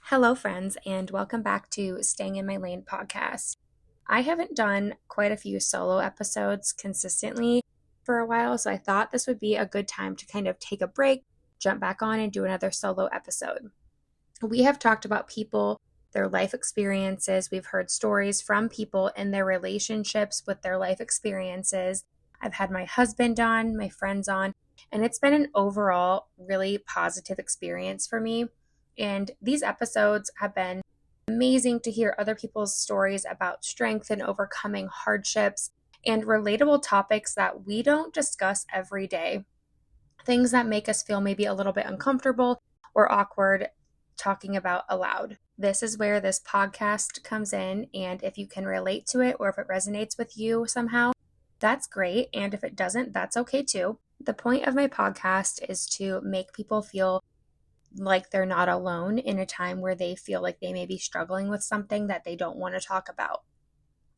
Hello, friends, and welcome back to Staying in My Lane podcast. I haven't done quite a few solo episodes consistently for a while, so I thought this would be a good time to kind of take a break, jump back on, and do another solo episode. We have talked about people, their life experiences. We've heard stories from people and their relationships with their life experiences. I've had my husband on, my friends on, and it's been an overall really positive experience for me. And these episodes have been amazing to hear other people's stories about strength and overcoming hardships and relatable topics that we don't discuss every day. Things that make us feel maybe a little bit uncomfortable or awkward talking about aloud. This is where this podcast comes in, and if you can relate to it or if it resonates with you somehow, that's great. And if it doesn't, that's okay too. The point of my podcast is to make people feel like they're not alone in a time where they feel like they may be struggling with something that they don't want to talk about.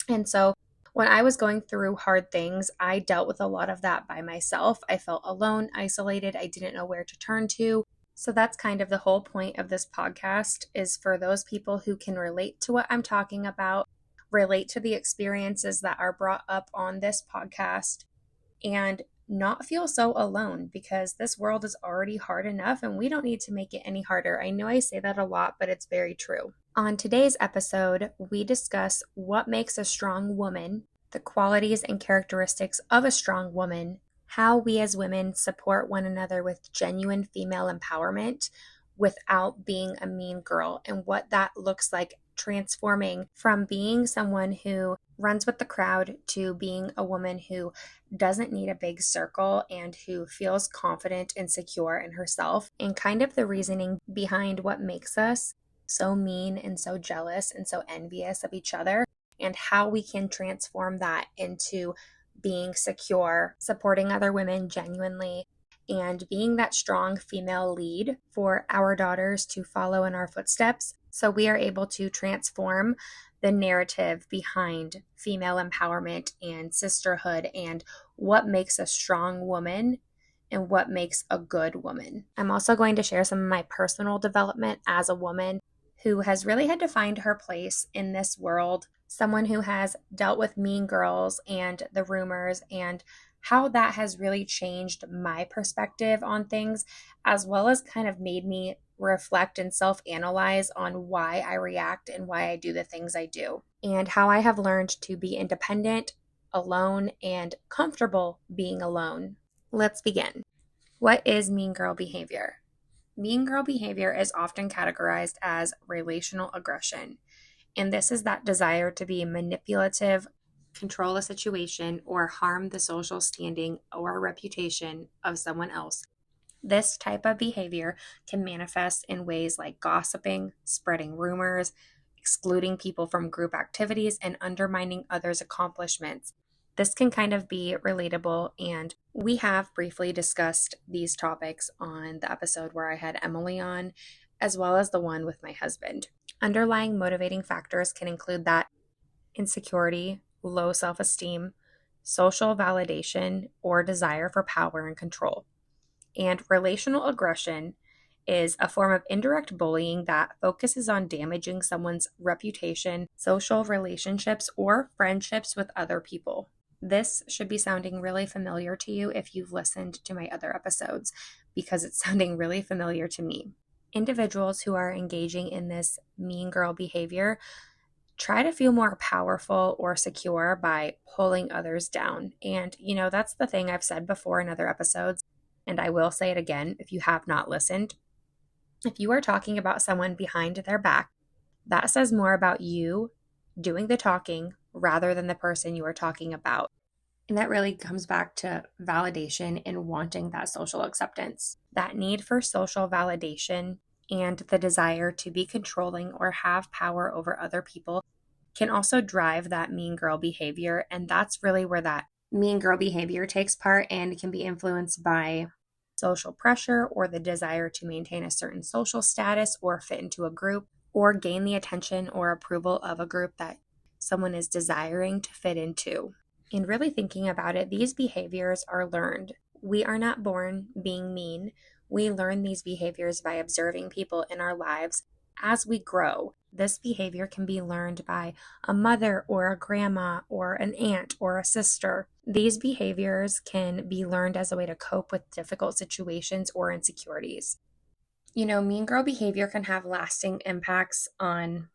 And so when I was going through hard things, I dealt with a lot of that by myself. I felt alone, isolated. I didn't know where to turn to. So that's kind of the whole point of this podcast, is for those people who can relate to what I'm talking about, relate to the experiences that are brought up on this podcast, and not feel so alone, because this world is already hard enough and we don't need to make it any harder. I know I say that a lot, but it's very true. On today's episode, we discuss what makes a strong woman, the qualities and characteristics of a strong woman, how we as women support one another with genuine female empowerment without being a mean girl, and what that looks like transforming from being someone who runs with the crowd to being a woman who doesn't need a big circle and who feels confident and secure in herself, and kind of the reasoning behind what makes us so mean and so jealous and so envious of each other, and how we can transform that into being secure, supporting other women genuinely, and being that strong female lead for our daughters to follow in our footsteps, so we are able to transform the narrative behind female empowerment and sisterhood and what makes a strong woman and what makes a good woman. I'm also going to share some of my personal development as a woman who has really had to find her place in this world, someone who has dealt with mean girls and the rumors, and how that has really changed my perspective on things, as well as kind of made me reflect and self-analyze on why I react and why I do the things I do, and how I have learned to be independent, alone, and comfortable being alone. Let's begin. What is mean girl behavior? Mean girl behavior is often categorized as relational aggression, and this is that desire to be manipulative, control a situation, or harm the social standing or reputation of someone else. This type of behavior can manifest in ways like gossiping, spreading rumors, excluding people from group activities, and undermining others' accomplishments. This can kind of be relatable, and we have briefly discussed these topics on the episode where I had Emily on, as well as the one with my husband. Underlying motivating factors can include that insecurity, low self-esteem, social validation, or desire for power and control. And relational aggression is a form of indirect bullying that focuses on damaging someone's reputation, social relationships, or friendships with other people. This should be sounding really familiar to you if you've listened to my other episodes, because it's sounding really familiar to me. Individuals who are engaging in this mean girl behavior try to feel more powerful or secure by pulling others down. And, that's the thing I've said before in other episodes, and I will say it again if you have not listened. If you are talking about someone behind their back, that says more about you doing the talking rather than the person you are talking about. And that really comes back to validation and wanting that social acceptance. That need for social validation and the desire to be controlling or have power over other people can also drive that mean girl behavior. And that's really where that mean girl behavior takes part, and can be influenced by social pressure or the desire to maintain a certain social status or fit into a group or gain the attention or approval of a group that someone is desiring to fit into. And really thinking about it, these behaviors are learned. We are not born being mean. We learn these behaviors by observing people in our lives as we grow, this behavior can be learned by a mother or a grandma or an aunt or a sister. These behaviors can be learned as a way to cope with difficult situations or insecurities. Mean girl behavior can have lasting impacts on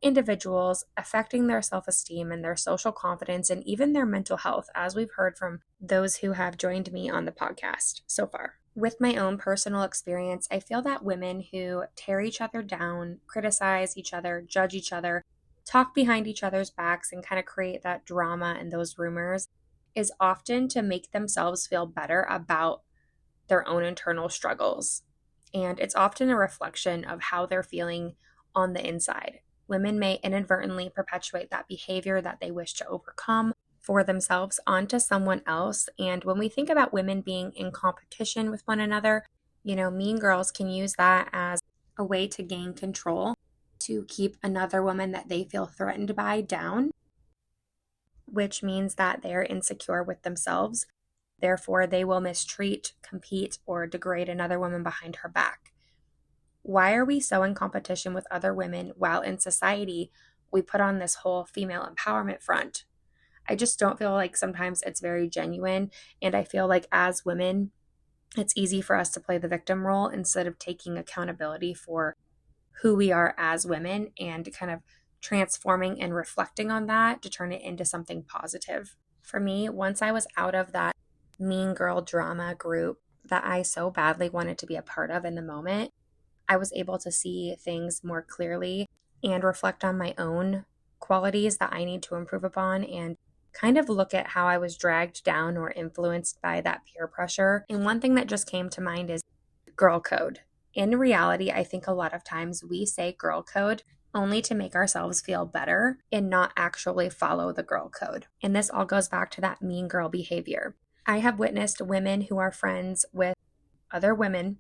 individuals, affecting their self-esteem and their social confidence and even their mental health, as we've heard from those who have joined me on the podcast so far. With my own personal experience, I feel that women who tear each other down, criticize each other, judge each other, talk behind each other's backs, and kind of create that drama and those rumors is often to make themselves feel better about their own internal struggles. And it's often a reflection of how they're feeling on the inside. Women may inadvertently perpetuate that behavior that they wish to overcome for themselves onto someone else. And when we think about women being in competition with one another, mean girls can use that as a way to gain control, to keep another woman that they feel threatened by down, which means that they're insecure with themselves. Therefore, they will mistreat, compete, or degrade another woman behind her back. Why are we so in competition with other women while in society we put on this whole female empowerment front? I just don't feel like sometimes it's very genuine. And I feel like as women, it's easy for us to play the victim role instead of taking accountability for who we are as women and kind of transforming and reflecting on that to turn it into something positive. For me, once I was out of that mean girl drama group that I so badly wanted to be a part of in the moment, I was able to see things more clearly and reflect on my own qualities that I need to improve upon and kind of look at how I was dragged down or influenced by that peer pressure. And one thing that just came to mind is girl code. In reality, I think a lot of times we say girl code only to make ourselves feel better and not actually follow the girl code. And this all goes back to that mean girl behavior. I have witnessed women who are friends with other women,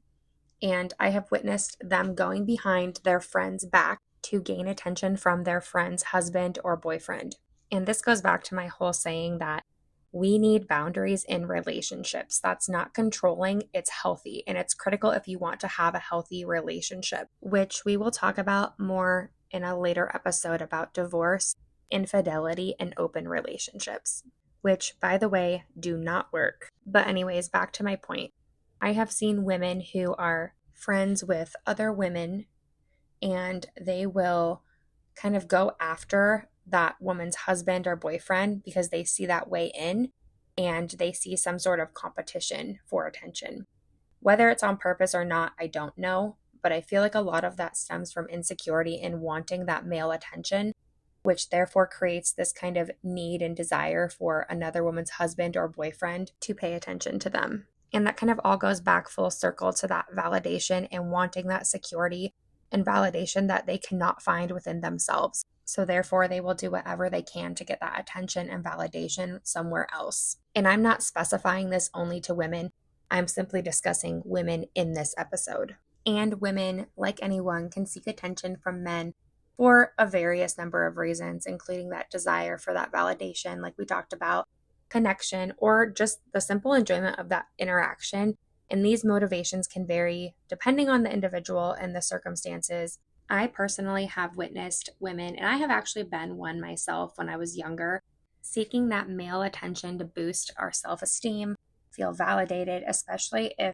and I have witnessed them going behind their friend's back to gain attention from their friend's husband or boyfriend. And this goes back to my whole saying that we need boundaries in relationships. That's not controlling, it's healthy. And it's critical if you want to have a healthy relationship, which we will talk about more in a later episode about divorce, infidelity, and open relationships, which, by the way, do not work. But anyways, back to my point. I have seen women who are friends with other women and they will kind of go after that woman's husband or boyfriend because they see that way in and they see some sort of competition for attention. Whether it's on purpose or not, I don't know, but I feel like a lot of that stems from insecurity and wanting that male attention, which therefore creates this kind of need and desire for another woman's husband or boyfriend to pay attention to them. And that kind of all goes back full circle to that validation and wanting that security and validation that they cannot find within themselves. So therefore, they will do whatever they can to get that attention and validation somewhere else. And I'm not specifying this only to women. I'm simply discussing women in this episode. And women, like anyone, can seek attention from men for a various number of reasons, including that desire for that validation, like we talked about, connection, or just the simple enjoyment of that interaction. And these motivations can vary depending on the individual and the circumstances. I personally have witnessed women, and I have actually been one myself when I was younger, seeking that male attention to boost our self-esteem, feel validated, especially if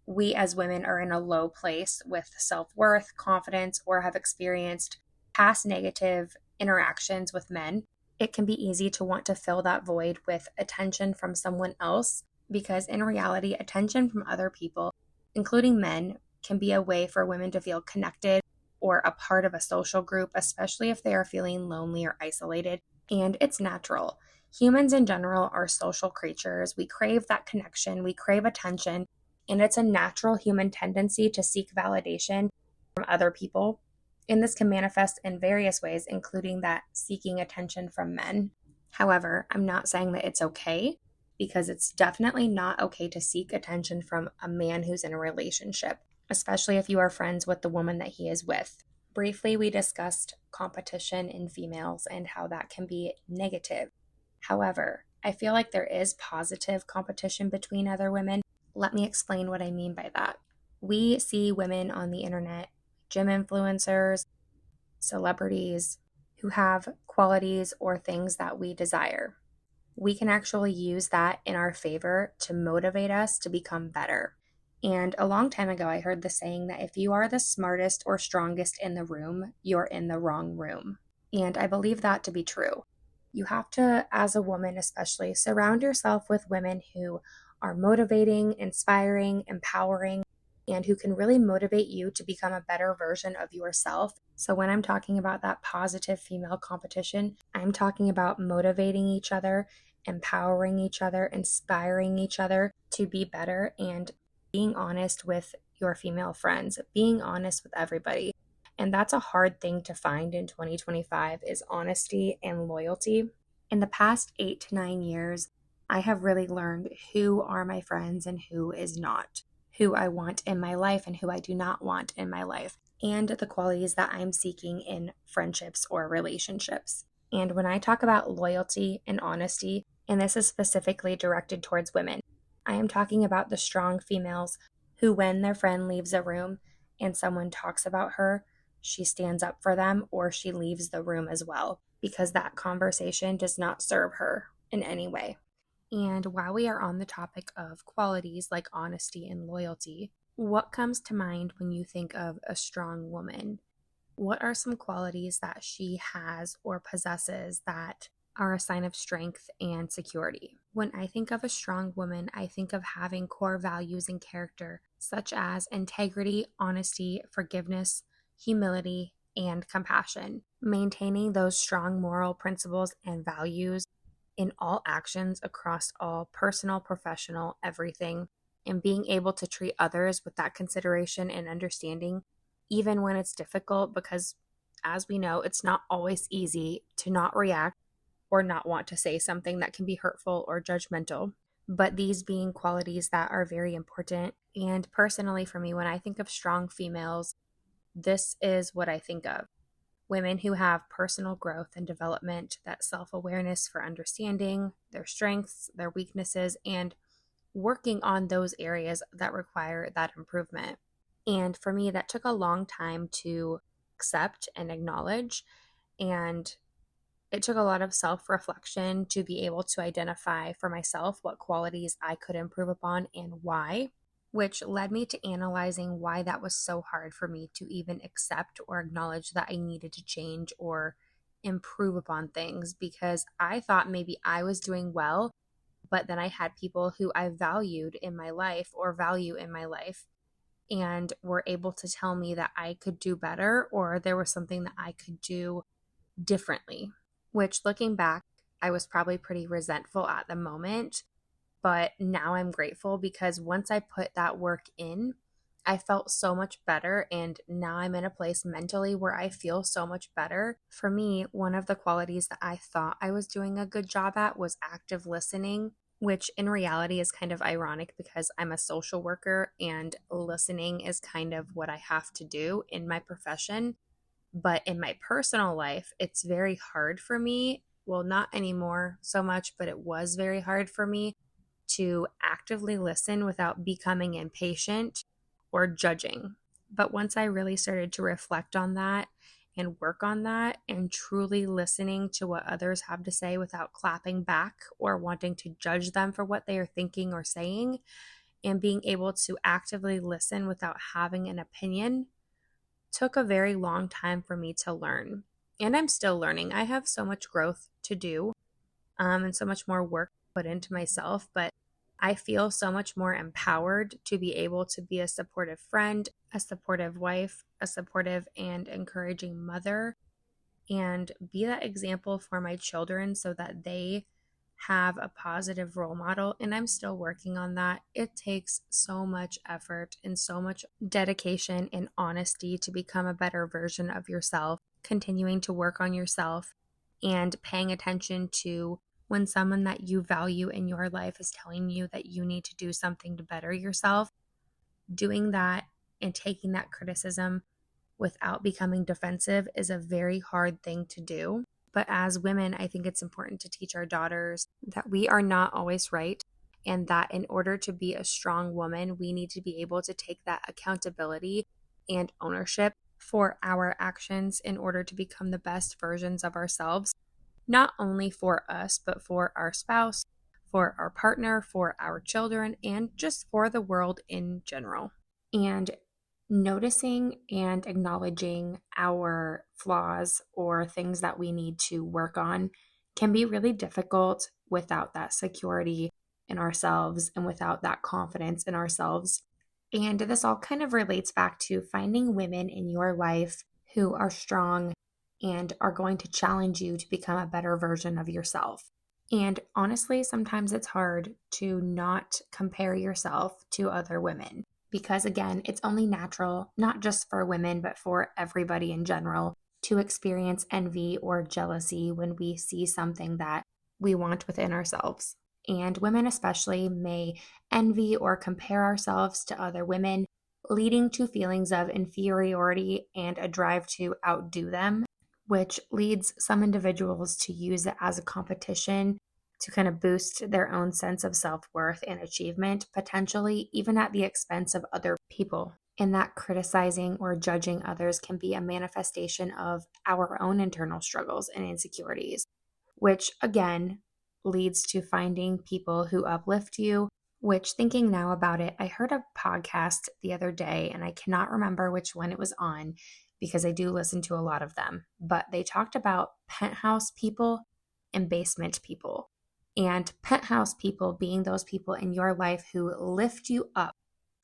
we as women are in a low place with self-worth, confidence, or have experienced past negative interactions with men. It can be easy to want to fill that void with attention from someone else because in reality, attention from other people, including men, can be a way for women to feel connected or a part of a social group, especially if they are feeling lonely or isolated. And it's natural. Humans in general are social creatures. We crave that connection, we crave attention, and it's a natural human tendency to seek validation from other people. And this can manifest in various ways, including that seeking attention from men. However, I'm not saying that it's okay, because it's definitely not okay to seek attention from a man who's in a relationship, especially if you are friends with the woman that he is with. Briefly, we discussed competition in females and how that can be negative. However, I feel like there is positive competition between other women. Let me explain what I mean by that. We see women on the internet gym influencers, celebrities who have qualities or things that we desire. We can actually use that in our favor to motivate us to become better. And a long time ago, I heard the saying that if you are the smartest or strongest in the room, you're in the wrong room. And I believe that to be true. You have to, as a woman especially, surround yourself with women who are motivating, inspiring, empowering, and who can really motivate you to become a better version of yourself. So, when I'm talking about that positive female competition, I'm talking about motivating each other, empowering each other, inspiring each other to be better, and being honest with your female friends, being honest with everybody. And that's a hard thing to find in 2025 is honesty and loyalty. In the past 8 to 9 years, I have really learned who are my friends and who is not, who I want in my life and who I do not want in my life, and the qualities that I'm seeking in friendships or relationships. And when I talk about loyalty and honesty, and this is specifically directed towards women, I am talking about the strong females who, when their friend leaves a room and someone talks about her, she stands up for them or she leaves the room as well, because that conversation does not serve her in any way. And while we are on the topic of qualities like honesty and loyalty, what comes to mind when you think of a strong woman? What are some qualities that she has or possesses that are a sign of strength and security? When I think of a strong woman, I think of having core values and character, such as integrity, honesty, forgiveness, humility, and compassion. Maintaining those strong moral principles and values in all actions across all personal, professional, everything, and being able to treat others with that consideration and understanding, even when it's difficult, because as we know, it's not always easy to not react or not want to say something that can be hurtful or judgmental. But these being qualities that are very important. And personally, for me, when I think of strong females, this is what I think of. Women who have personal growth and development, that self-awareness for understanding their strengths, their weaknesses, and working on those areas that require that improvement. And for me, that took a long time to accept and acknowledge. And it took a lot of self-reflection to be able to identify for myself what qualities I could improve upon and why, which led me to analyzing why that was so hard for me to even accept or acknowledge that I needed to change or improve upon things, because I thought maybe I was doing well, but then I had people who I valued in my life or value in my life and were able to tell me that I could do better or there was something that I could do differently, which looking back, I was probably pretty resentful at the moment. But now I'm grateful because once I put that work in, I felt so much better. And now I'm in a place mentally where I feel so much better. For me, one of the qualities that I thought I was doing a good job at was active listening, which in reality is kind of ironic because I'm a social worker and listening is kind of what I have to do in my profession. But in my personal life, it's very hard for me. Well, not anymore so much, but it was very hard for me to actively listen without becoming impatient or judging. But once I really started to reflect on that and work on that and truly listening to what others have to say without clapping back or wanting to judge them for what they are thinking or saying, and being able to actively listen without having an opinion, took a very long time for me to learn. And I'm still learning. I have so much growth to do and so much more work put into myself, but I feel so much more empowered to be able to be a supportive friend, a supportive wife, a supportive and encouraging mother, and be that example for my children so that they have a positive role model. And I'm still working on that. It takes so much effort and so much dedication and honesty to become a better version of yourself, continuing to work on yourself and paying attention to when someone that you value in your life is telling you that you need to do something to better yourself, doing that and taking that criticism without becoming defensive is a very hard thing to do. But as women, I think it's important to teach our daughters that we are not always right, and that in order to be a strong woman, we need to be able to take that accountability and ownership for our actions in order to become the best versions of ourselves, not only for us, but for our spouse, for our partner, for our children, and just for the world in general. And noticing and acknowledging our flaws or things that we need to work on can be really difficult without that security in ourselves and without that confidence in ourselves. And this all kind of relates back to finding women in your life who are strong and are going to challenge you to become a better version of yourself. And honestly, sometimes it's hard to not compare yourself to other women because, again, it's only natural, not just for women, but for everybody in general, to experience envy or jealousy when we see something that we want within ourselves. And women, especially, may envy or compare ourselves to other women, leading to feelings of inferiority and a drive to outdo them, which leads some individuals to use it as a competition to kind of boost their own sense of self-worth and achievement, potentially even at the expense of other people. And that criticizing or judging others can be a manifestation of our own internal struggles and insecurities, which again leads to finding people who uplift you. Which, thinking now about it, I heard a podcast the other day, and I cannot remember which one it was on because I do listen to a lot of them, but they talked about penthouse people and basement people. And penthouse people being those people in your life who lift you up,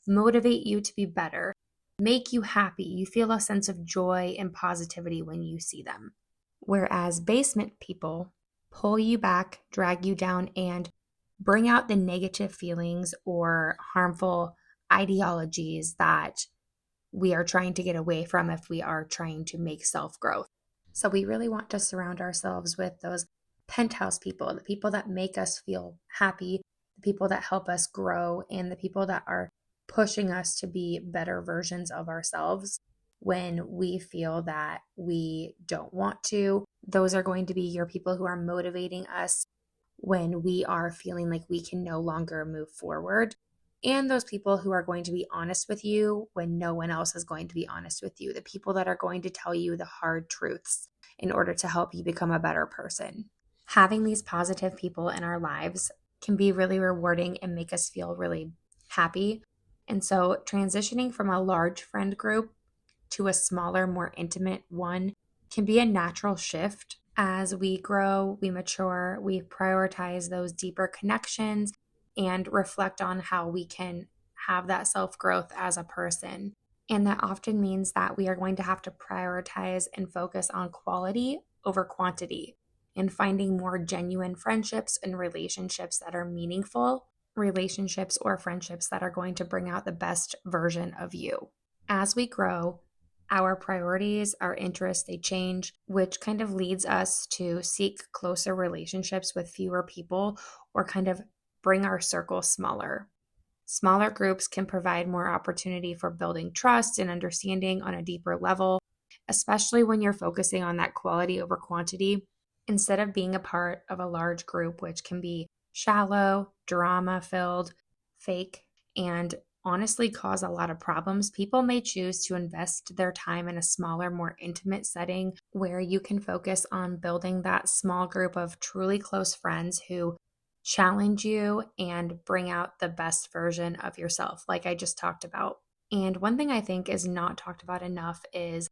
motivate you to be better, make you happy. You feel a sense of joy and positivity when you see them. Whereas basement people pull you back, drag you down, and bring out the negative feelings or harmful ideologies that we are trying to get away from if we are trying to make self-growth. So we really want to surround ourselves with those penthouse people, the people that make us feel happy, the people that help us grow, and the people that are pushing us to be better versions of ourselves when we feel that we don't want to. Those are going to be your people who are motivating us when we are feeling like we can no longer move forward. And those people who are going to be honest with you when no one else is going to be honest with you. The people that are going to tell you the hard truths in order to help you become a better person. Having these positive people in our lives can be really rewarding and make us feel really happy. And so transitioning from a large friend group to a smaller, more intimate one can be a natural shift. As we grow, we mature, we prioritize those deeper connections and reflect on how we can have that self-growth as a person. And that often means that we are going to have to prioritize and focus on quality over quantity and finding more genuine friendships and relationships that are meaningful, relationships or friendships that are going to bring out the best version of you. As we grow, our priorities, our interests, they change, which kind of leads us to seek closer relationships with fewer people or kind of bring our circle smaller. Smaller groups can provide more opportunity for building trust and understanding on a deeper level, especially when you're focusing on that quality over quantity, instead of being a part of a large group, which can be shallow, drama-filled, fake, and honestly cause a lot of problems. People may choose to invest their time in a smaller, more intimate setting where you can focus on building that small group of truly close friends who challenge you and bring out the best version of yourself, like I just talked about. And one thing I think is not talked about enough is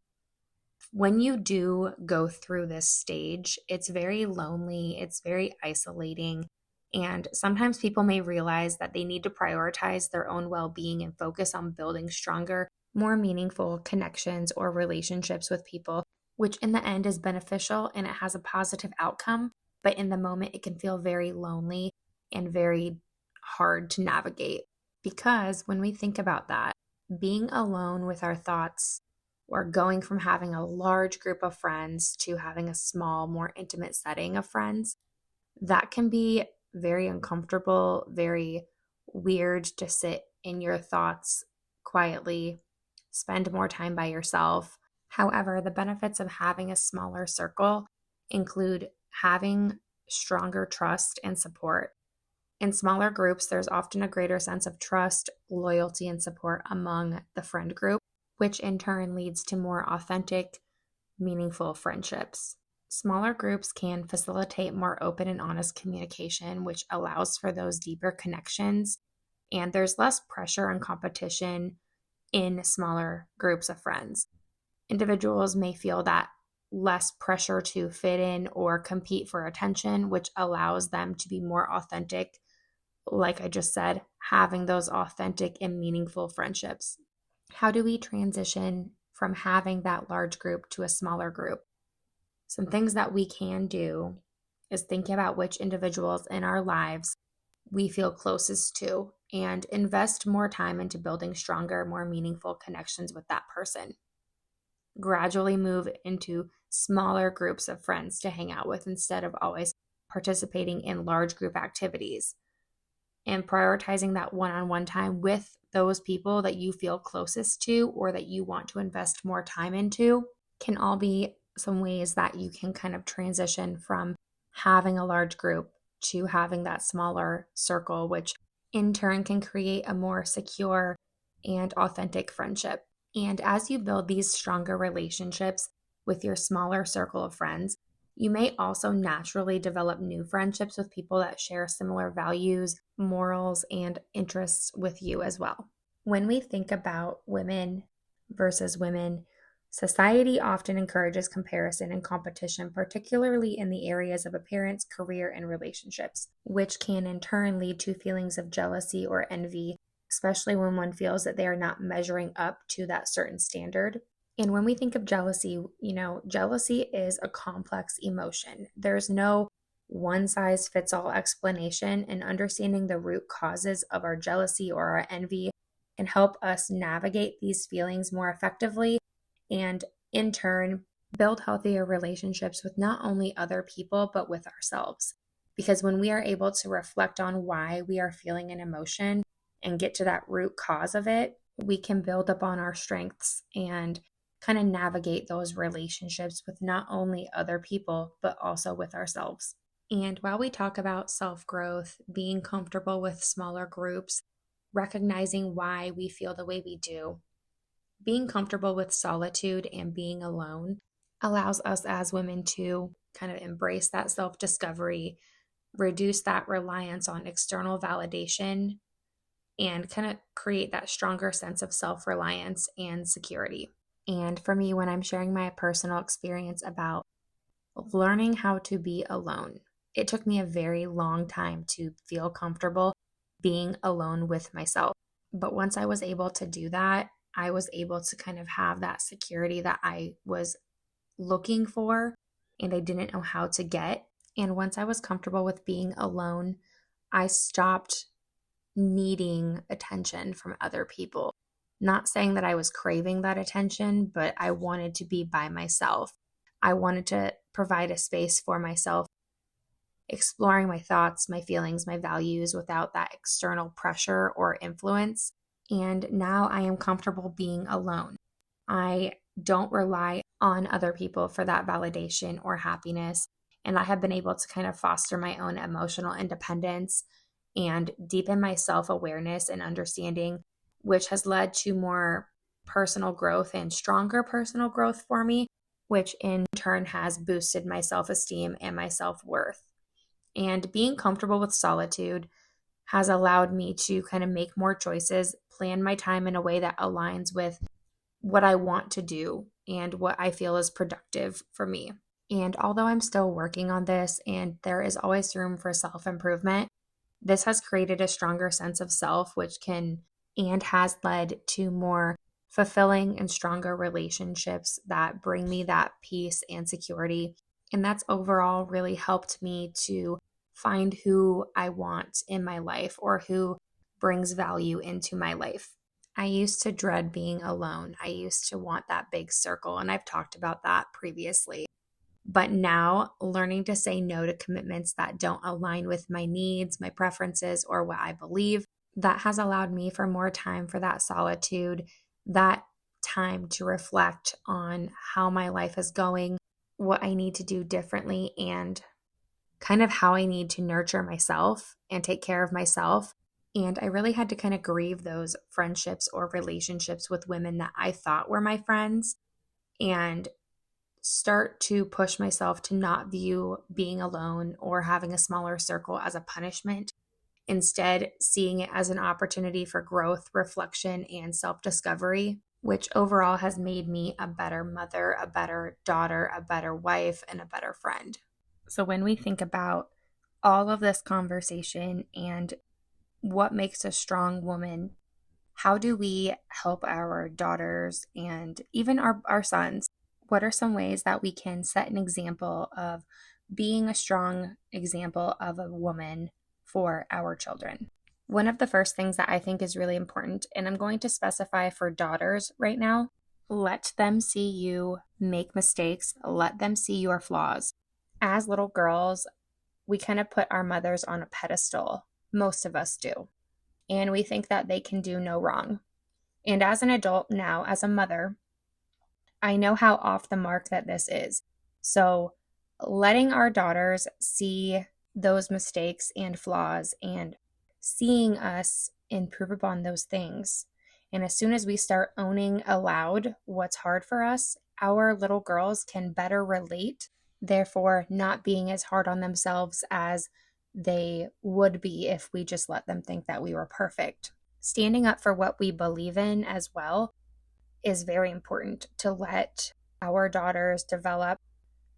when you do go through this stage, it's very lonely, it's very isolating. And sometimes people may realize that they need to prioritize their own well being and focus on building stronger, more meaningful connections or relationships with people, which in the end is beneficial and it has a positive outcome. But in the moment, it can feel very lonely and very hard to navigate. Because when we think about that, being alone with our thoughts or going from having a large group of friends to having a small, more intimate setting of friends, that can be very uncomfortable, very weird to sit in your thoughts quietly, spend more time by yourself. However, the benefits of having a smaller circle include having stronger trust and support. In smaller groups, there's often a greater sense of trust, loyalty, and support among the friend group, which in turn leads to more authentic, meaningful friendships. Smaller groups can facilitate more open and honest communication, which allows for those deeper connections, and there's less pressure and competition in smaller groups of friends. Individuals may feel that less pressure to fit in or compete for attention, which allows them to be more authentic. Like I just said, having those authentic and meaningful friendships. How do we transition from having that large group to a smaller group? Some things that we can do is think about which individuals in our lives we feel closest to and invest more time into building stronger, more meaningful connections with that person. Gradually move into smaller groups of friends to hang out with instead of always participating in large group activities. And prioritizing that one-on-one time with those people that you feel closest to or that you want to invest more time into can all be some ways that you can kind of transition from having a large group to having that smaller circle, which in turn can create a more secure and authentic friendship. And as you build these stronger relationships with your smaller circle of friends, you may also naturally develop new friendships with people that share similar values, morals, and interests with you as well. When we think about women versus women, society often encourages comparison and competition, particularly in the areas of appearance, career, and relationships, which can in turn lead to feelings of jealousy or envy, especially when one feels that they are not measuring up to that certain standard. And when we think of jealousy, jealousy is a complex emotion. There's no one size fits all explanation, and understanding the root causes of our jealousy or our envy can help us navigate these feelings more effectively and in turn build healthier relationships with not only other people but with ourselves. Because when we are able to reflect on why we are feeling an emotion and get to that root cause of it, we can build upon our strengths and kind of navigate those relationships with not only other people, but also with ourselves. And while we talk about self-growth, being comfortable with smaller groups, recognizing why we feel the way we do, being comfortable with solitude and being alone allows us as women to kind of embrace that self-discovery, reduce that reliance on external validation, and kind of create that stronger sense of self-reliance and security. And for me, when I'm sharing my personal experience about learning how to be alone, it took me a very long time to feel comfortable being alone with myself. But once I was able to do that, I was able to kind of have that security that I was looking for and I didn't know how to get. And once I was comfortable with being alone, I stopped needing attention from other people. Not saying that I was craving that attention, but I wanted to be by myself. I wanted to provide a space for myself, exploring my thoughts, my feelings, my values without that external pressure or influence. And now I am comfortable being alone. I don't rely on other people for that validation or happiness. And I have been able to kind of foster my own emotional independence and deepen my self-awareness and understanding, which has led to more personal growth and stronger personal growth for me, which in turn has boosted my self-esteem and my self-worth. And being comfortable with solitude has allowed me to kind of make more choices, plan my time in a way that aligns with what I want to do and what I feel is productive for me. And although I'm still working on this and there is always room for self-improvement, this has created a stronger sense of self, which can and has led to more fulfilling and stronger relationships that bring me that peace and security. And that's overall really helped me to find who I want in my life or who brings value into my life. I used to dread being alone. I used to want that big circle, and I've talked about that previously. But now, learning to say no to commitments that don't align with my needs, my preferences, or what I believe, that has allowed me for more time for that solitude, that time to reflect on how my life is going, what I need to do differently, and kind of how I need to nurture myself and take care of myself And I really had to kind of grieve those friendships or relationships with women that I thought were my friends and start to push myself to not view being alone or having a smaller circle as a punishment. Instead, seeing it as an opportunity for growth, reflection, and self discovery, which overall has made me a better mother, a better daughter, a better wife, and a better friend. So, when we think about all of this conversation and what makes a strong woman, how do we help our daughters and even our sons? What are some ways that we can set an example of being a strong example of a woman for our children? One of the first things that I think is really important, and I'm going to specify for daughters right now, let them see you make mistakes, let them see your flaws. As little girls, we kind of put our mothers on a pedestal. Most of us do. And we think that they can do no wrong. And as an adult now, as a mother, I know how off the mark that this is. So letting our daughters see those mistakes and flaws and seeing us improve upon those things. And as soon as we start owning aloud what's hard for us, our little girls can better relate, therefore not being as hard on themselves as they would be if we just let them think that we were perfect. Standing up for what we believe in as well is very important, to let our daughters develop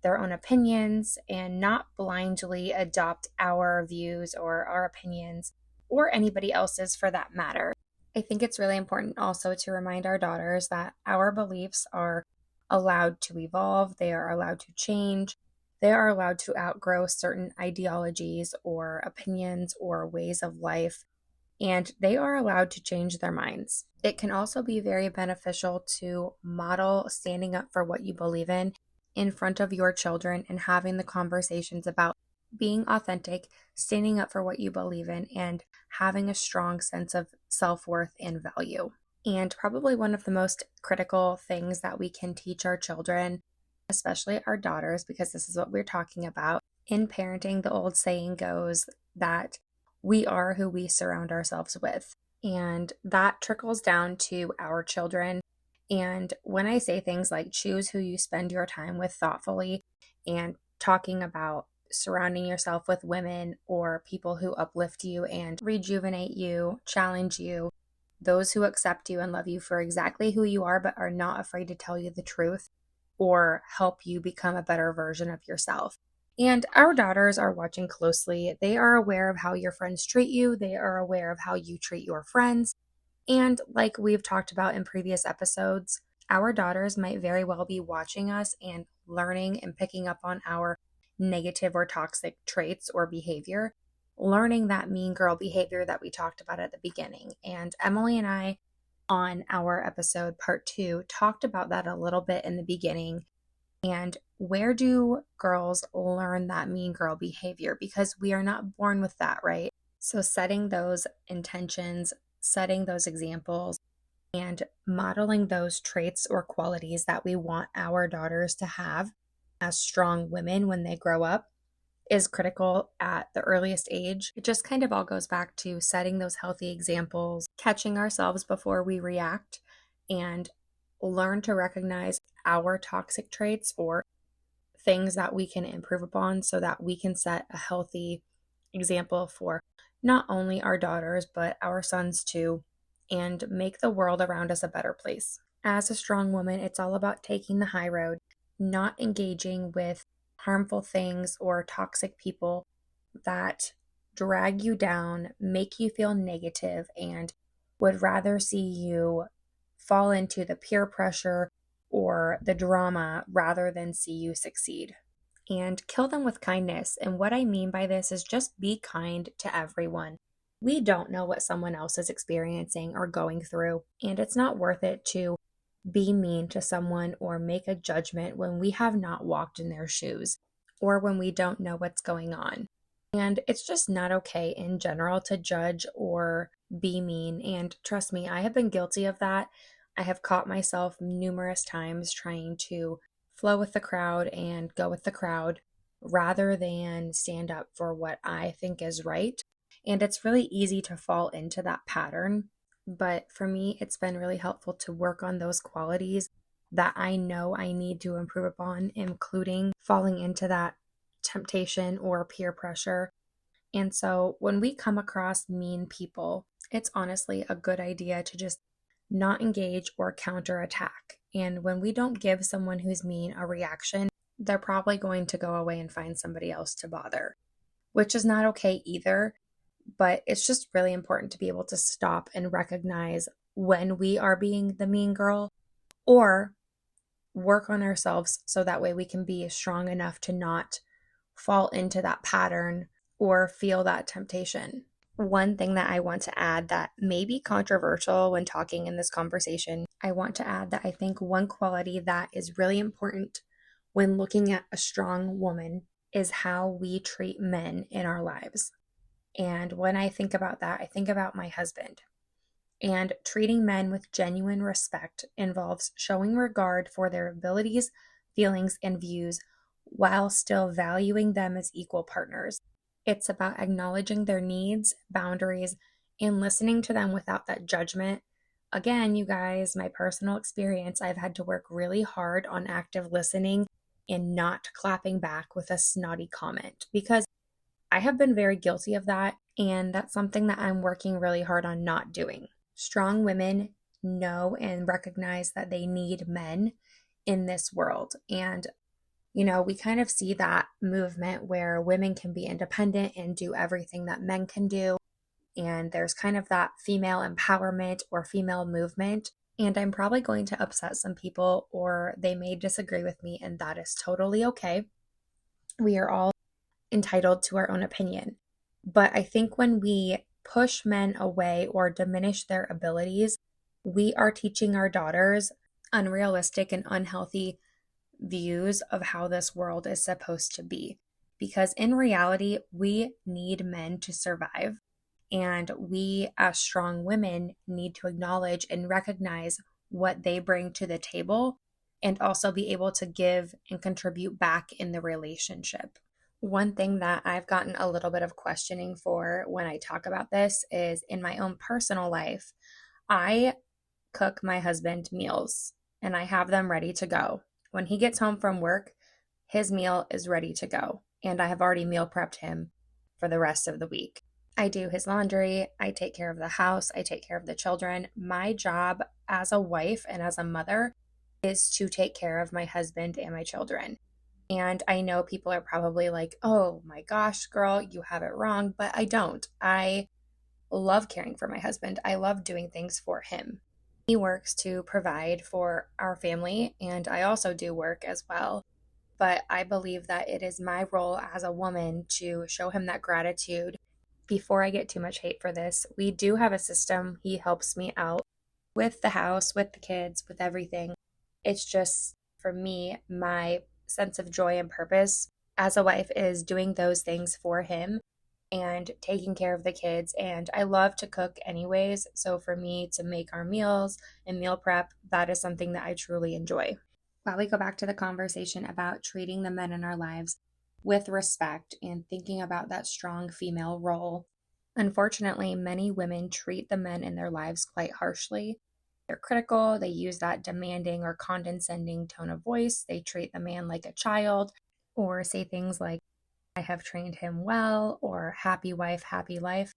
their own opinions and not blindly adopt our views or our opinions or anybody else's for that matter. I think it's really important also to remind our daughters that our beliefs are allowed to evolve, they are allowed to change, they are allowed to outgrow certain ideologies or opinions or ways of life, and they are allowed to change their minds. It can also be very beneficial to model standing up for what you believe in front of your children and having the conversations about being authentic, standing up for what you believe in, and having a strong sense of self-worth and value. And probably one of the most critical things that we can teach our children, especially our daughters, because this is what we're talking about, in parenting, the old saying goes that we are who we surround ourselves with. And that trickles down to our children. And when I say things like choose who you spend your time with thoughtfully and talking about surrounding yourself with women or people who uplift you and rejuvenate you, challenge you, those who accept you and love you for exactly who you are, but are not afraid to tell you the truth or help you become a better version of yourself. And our daughters are watching closely. They are aware of how your friends treat you. They are aware of how you treat your friends. And like we've talked about in previous episodes, our daughters might very well be watching us and learning and picking up on our negative or toxic traits or behavior, learning that mean girl behavior that we talked about at the beginning. And Emily and I, on our episode part 2, talked about that a little bit in the beginning. And where do girls learn that mean girl behavior? Because we are not born with that, right? So setting those intentions, setting those examples, and modeling those traits or qualities that we want our daughters to have as strong women when they grow up is critical at the earliest age. It just kind of all goes back to setting those healthy examples, catching ourselves before we react, and learn to recognize our toxic traits or things that we can improve upon so that we can set a healthy example for not only our daughters, but our sons too, and make the world around us a better place. As a strong woman, it's all about taking the high road, not engaging with harmful things or toxic people that drag you down, make you feel negative, and would rather see you fall into the peer pressure or the drama rather than see you succeed. And kill them with kindness. And what I mean by this is just be kind to everyone. We don't know what someone else is experiencing or going through, and it's not worth it to be mean to someone or make a judgment when we have not walked in their shoes or when we don't know what's going on. And it's just not okay in general to judge or be mean. And trust me, I have been guilty of that. I have caught myself numerous times trying to flow with the crowd and go with the crowd rather than stand up for what I think is right. And it's really easy to fall into that pattern. But for me, it's been really helpful to work on those qualities that I know I need to improve upon, including falling into that temptation or peer pressure. And so when we come across mean people, it's honestly a good idea to just not engage or counterattack. And when we don't give someone who's mean a reaction, they're probably going to go away and find somebody else to bother, which is not okay either. But it's just really important to be able to stop and recognize when we are being the mean girl, or work on ourselves so that way we can be strong enough to not fall into that pattern or feel that temptation. One thing that I want to add that may be controversial when talking in this conversation, I want to add that I think one quality that is really important when looking at a strong woman is how we treat men in our lives. And when I think about that, I think about my husband. And treating men with genuine respect involves showing regard for their abilities, feelings, and views while still valuing them as equal partners. It's about acknowledging their needs, boundaries, and listening to them without that judgment. Again, you guys, my personal experience, I've had to work really hard on active listening and not clapping back with a snotty comment, because I have been very guilty of that, and that's something that I'm working really hard on not doing. Strong women know and recognize that they need men in this world. And, we kind of see that movement where women can be independent and do everything that men can do. And there's kind of that female empowerment or female movement. And I'm probably going to upset some people, or they may disagree with me, and that is totally okay. We are all entitled to our own opinion. But I think when we push men away or diminish their abilities, we are teaching our daughters unrealistic and unhealthy views of how this world is supposed to be. Because in reality, we need men to survive. And we, as strong women, need to acknowledge and recognize what they bring to the table, and also be able to give and contribute back in the relationship. One thing that I've gotten a little bit of questioning for when I talk about this is in my own personal life, I cook my husband meals and I have them ready to go. When he gets home from work, his meal is ready to go, and I have already meal prepped him for the rest of the week. I do his laundry, I take care of the house, I take care of the children. My job as a wife and as a mother is to take care of my husband and my children. And I know people are probably like, oh my gosh, girl, you have it wrong, but I don't. I love caring for my husband. I love doing things for him. He works to provide for our family, and I also do work as well. But I believe that it is my role as a woman to show him that gratitude. Before I get too much hate for this, we do have a system. He helps me out with the house, with the kids, with everything. It's just, for me, my sense of joy and purpose as a wife is doing those things for him and taking care of the kids. And I love to cook anyways. So for me to make our meals and meal prep, that is something that I truly enjoy. While we go back to the conversation about treating the men in our lives with respect and thinking about that strong female role, unfortunately, many women treat the men in their lives quite harshly. They're critical, they use that demanding or condescending tone of voice, they treat the man like a child, or say things like, I have trained him well, or happy wife, happy life,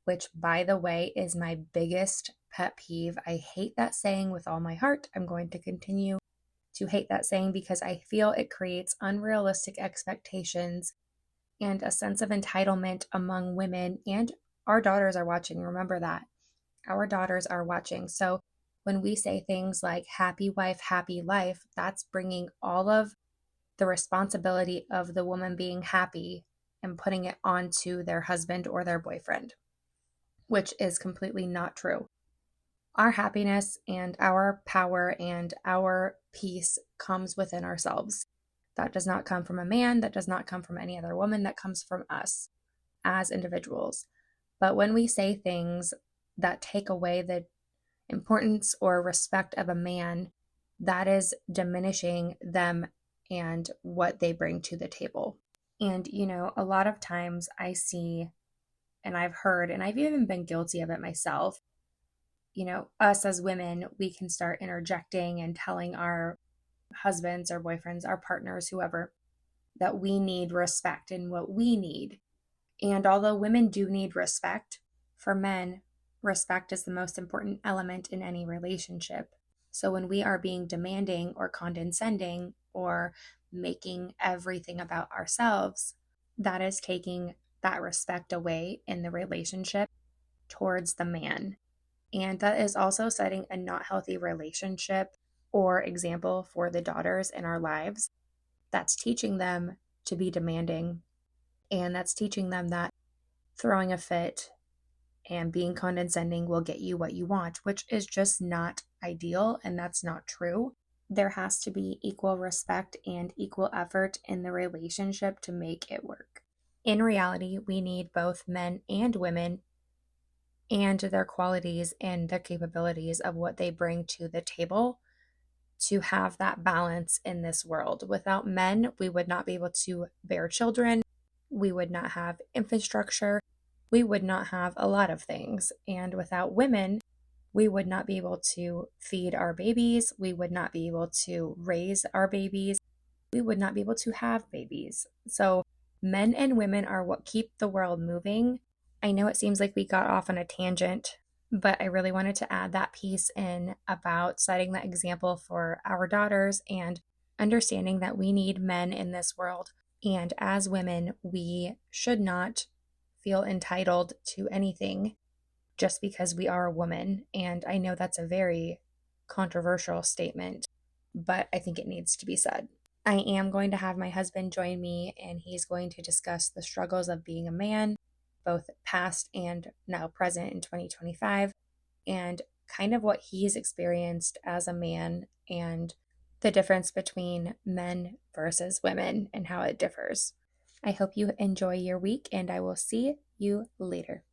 which, by the way, is my biggest pet peeve. I hate that saying with all my heart. I'm going to continue to hate that saying because I feel it creates unrealistic expectations and a sense of entitlement among women, and our daughters are watching. Remember that. Our daughters are watching. So when we say things like happy wife, happy life, that's bringing all of the responsibility of the woman being happy and putting it onto their husband or their boyfriend, which is completely not true. Our happiness and our power and our peace comes within ourselves. That does not come from a man. That does not come from any other woman. That comes from us as individuals. But when we say things that take away the importance or respect of a man, that is diminishing them and what they bring to the table. And, a lot of times I see and I've heard, and I've even been guilty of it myself, us as women, we can start interjecting and telling our husbands or boyfriends, our partners, whoever, that we need respect and what we need. And although women do need respect, for men, respect is the most important element in any relationship. So when we are being demanding or condescending or making everything about ourselves, that is taking that respect away in the relationship towards the man. And that is also setting a not healthy relationship or example for the daughters in our lives. That's teaching them to be demanding, and that's teaching them that throwing a fit and being condescending will get you what you want, which is just not ideal, and that's not true. There has to be equal respect and equal effort in the relationship to make it work. In reality, we need both men and women and their qualities and the capabilities of what they bring to the table to have that balance in this world. Without men, we would not be able to bear children. We would not have infrastructure. We would not have a lot of things. And without women, we would not be able to feed our babies. We would not be able to raise our babies. We would not be able to have babies. So men and women are what keep the world moving. I know it seems like we got off on a tangent, but I really wanted to add that piece in about setting that example for our daughters and understanding that we need men in this world. And as women, we should not feel entitled to anything just because we are a woman. And I know that's a very controversial statement, but I think it needs to be said. I am going to have my husband join me, and he's going to discuss the struggles of being a man, both past and now present in 2025, and kind of what he's experienced as a man and the difference between men versus women and how it differs. I hope you enjoy your week, and I will see you later.